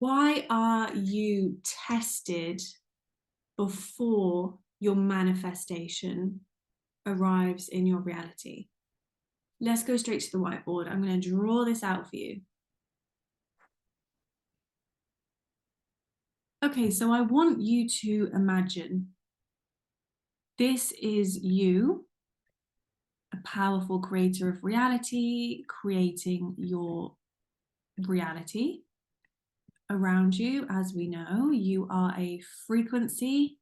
Why are you tested before your manifestation arrives in your reality? Let's go straight to the whiteboard. I'm going to draw this out for you. Okay, so I want you to imagine this is you, a powerful creator of reality, creating your reality around you. As we know, you are a frequency,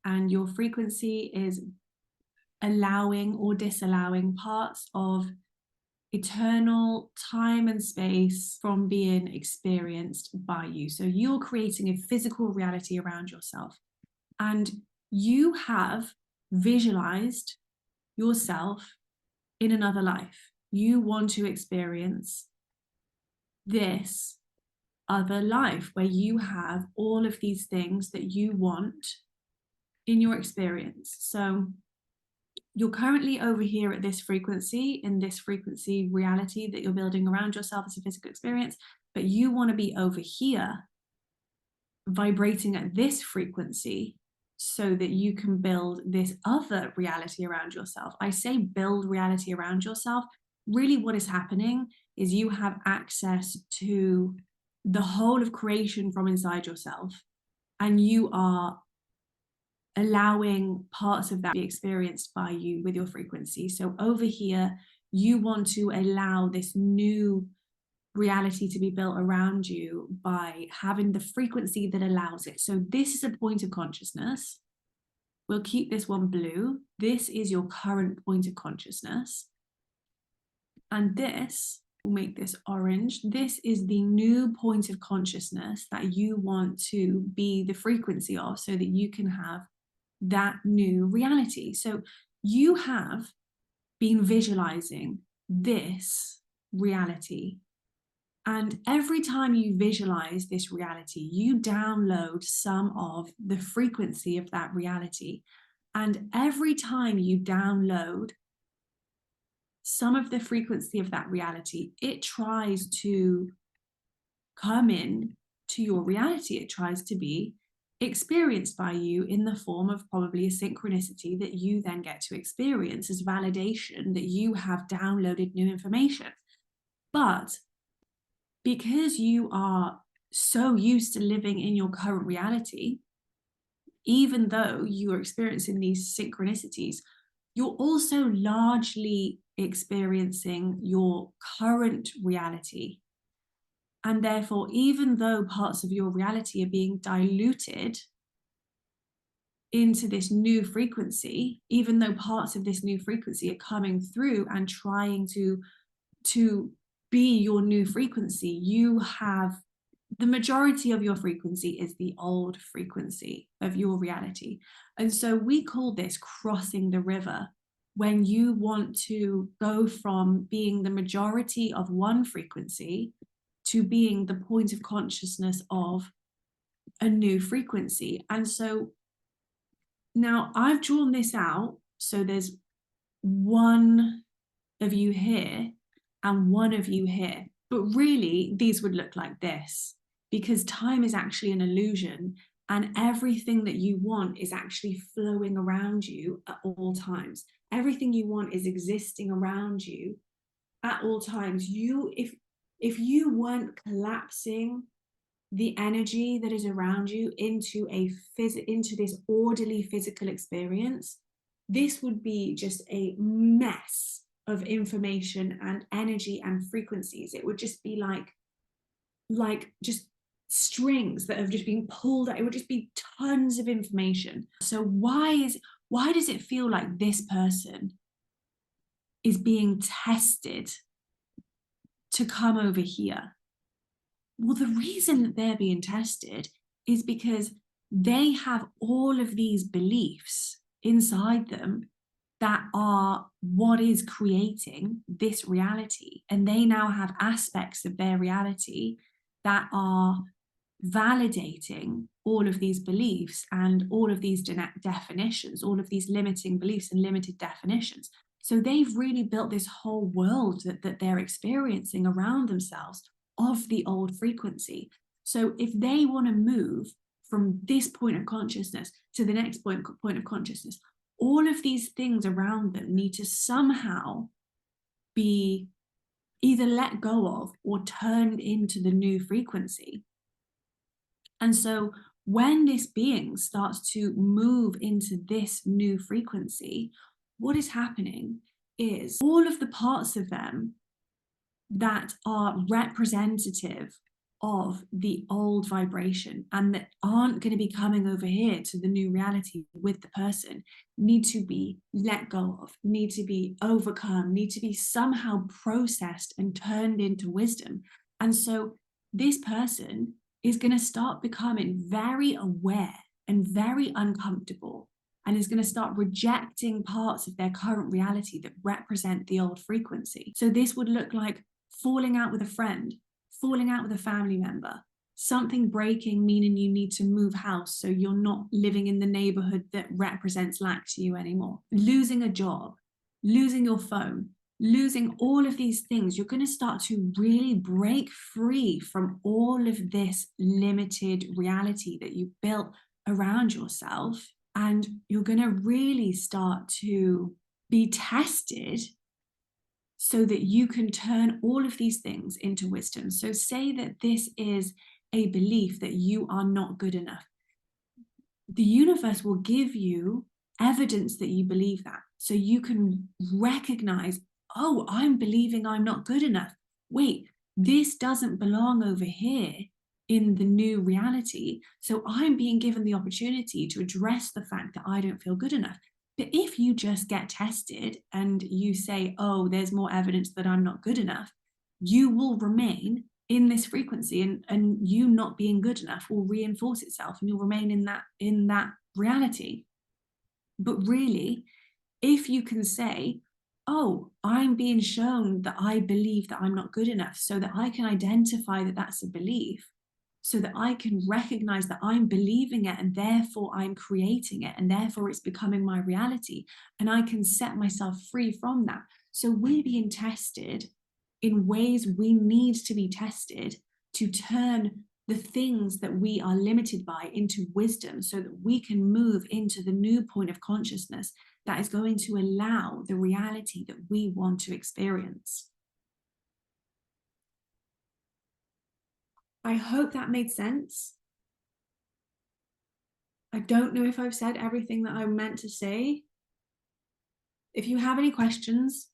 and your frequency is allowing or disallowing parts of eternal time and space from being experienced by you. So you're creating a physical reality around yourself, and you have visualized yourself in another life. You want to experience this other life where you have all of these things that you want in your experience. So you're currently over here at this frequency, in this frequency reality that you're building around yourself as a physical experience, but you want to be over here vibrating at this frequency so that you can build this other reality around yourself. I say build reality around yourself. Really what is happening is you have access to the whole of creation from inside yourself, and you are allowing parts of that to be experienced by you with your frequency. So over here, you want to allow this new reality to be built around you by having the frequency that allows it. So this is a point of consciousness. We'll keep this one blue. This is your current point of consciousness. And this, we'll make this orange. This is the new point of consciousness that you want to be the frequency of so that you can have that new reality. So you have been visualizing this reality. And every time you visualize this reality, you download some of the frequency of that reality. And every time you download some of the frequency of that reality, it tries to come in to your reality. It tries to be experienced by you in the form of probably a synchronicity that you then get to experience as validation that you have downloaded new information. But because you are so used to living in your current reality, even though you are experiencing these synchronicities, you're also largely experiencing your current reality. And therefore, even though parts of your reality are being diluted into this new frequency, even though parts of this new frequency are coming through and trying to be your new frequency, you have the majority of your frequency is the old frequency of your reality. And so we call this crossing the river, when you want to go from being the majority of one frequency to being the point of consciousness of a new frequency. And so now I've drawn this out. So there's one of you here and one of you here. But really, these would look like this, because time is actually an illusion, and everything that you want is actually flowing around you at all times. Everything you want is existing around you at all times. If you weren't collapsing the energy that is around you into this orderly physical experience, this would be just a mess of information and energy and frequencies. It would just be like just strings that have just been pulled out. It would just be tons of information. So why does it feel like this person is being tested to come over here? Well, the reason that they're being tested is because they have all of these beliefs inside them that are what is creating this reality. And they now have aspects of their reality that are validating all of these beliefs and all of these definitions, all of these limiting beliefs and limited definitions. So they've really built this whole world that they're experiencing around themselves of the old frequency. So if they want to move from this point of consciousness to the next point of consciousness, all of these things around them need to somehow be either let go of or turned into the new frequency. And so when this being starts to move into this new frequency, what is happening is all of the parts of them that are representative of the old vibration and that aren't going to be coming over here to the new reality with the person need to be let go of, need to be overcome, need to be somehow processed and turned into wisdom. And so this person is going to start becoming very aware and very uncomfortable, and is going to start rejecting parts of their current reality that represent the old frequency. So this would look like falling out with a friend, falling out with a family member, something breaking, meaning you need to move house so you're not living in the neighborhood that represents lack to you anymore, losing a job, losing your phone, losing all of these things. You're going to start to really break free from all of this limited reality that you built around yourself, and you're going to really start to be tested so that you can turn all of these things into wisdom. So say that this is a belief that you are not good enough. The universe will give you evidence that you believe that. So you can recognize, oh, I'm believing I'm not good enough. Wait, this doesn't belong over here in the new reality. So I'm being given the opportunity to address the fact that I don't feel good enough. But if you just get tested and you say, oh, there's more evidence that I'm not good enough, you will remain in this frequency, and you not being good enough will reinforce itself, and you'll remain in that reality. But really, if you can say, oh, I'm being shown that I believe that I'm not good enough, so that I can identify that that's a belief, so that I can recognize that I'm believing it and therefore I'm creating it and therefore it's becoming my reality, and I can set myself free from that. So we're being tested in ways we need to be tested to turn the things that we are limited by into wisdom, so that we can move into the new point of consciousness that is going to allow the reality that we want to experience. I hope that made sense. I don't know if I've said everything that I meant to say. If you have any questions,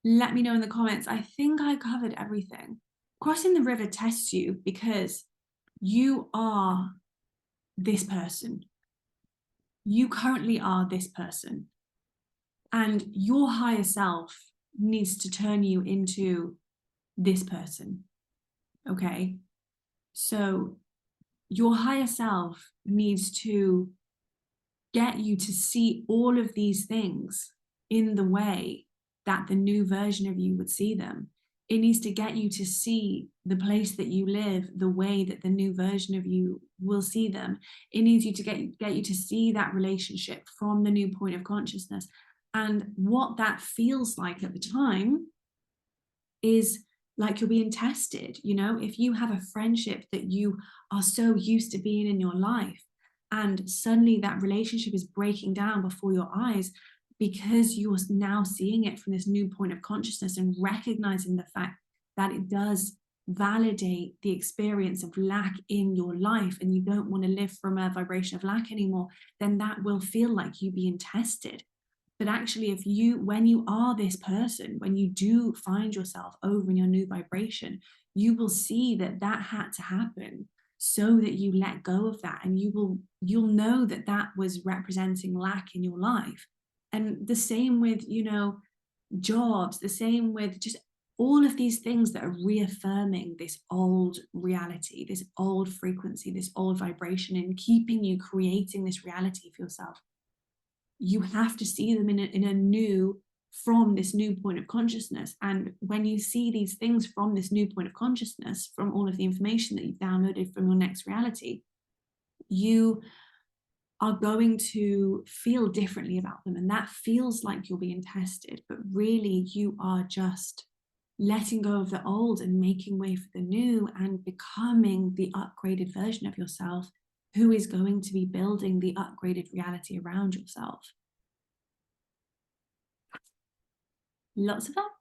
let me know in the comments. I think I covered everything. Crossing the river tests you because you are this person. You currently are this person. And your higher self needs to turn you into this person. Okay? So your higher self needs to get you to see all of these things in the way that the new version of you would see them. It needs to get you to see the place that you live the way that the new version of you will see them. It needs you to get you to see that relationship from the new point of consciousness. And what that feels like at the time is like you're being tested. You know, if you have a friendship that you are so used to being in your life, and suddenly that relationship is breaking down before your eyes because you're now seeing it from this new point of consciousness and recognizing the fact that it does validate the experience of lack in your life, and you don't want to live from a vibration of lack anymore, then that will feel like you being tested. But actually, if you, when you are this person, when you do find yourself over in your new vibration, you will see that that had to happen so that you let go of that, and you'll know that that was representing lack in your life. And the same with, you know, jobs, the same with just all of these things that are reaffirming this old reality, this old frequency, this old vibration, and keeping you creating this reality for yourself. You have to see them in a new, from this new point of consciousness. And when you see these things from this new point of consciousness, from all of the information that you've downloaded from your next reality, you are going to feel differently about them. And that feels like you're being tested, but really you are just letting go of the old and making way for the new and becoming the upgraded version of yourself who is going to be building the upgraded reality around yourself. Lots of fun.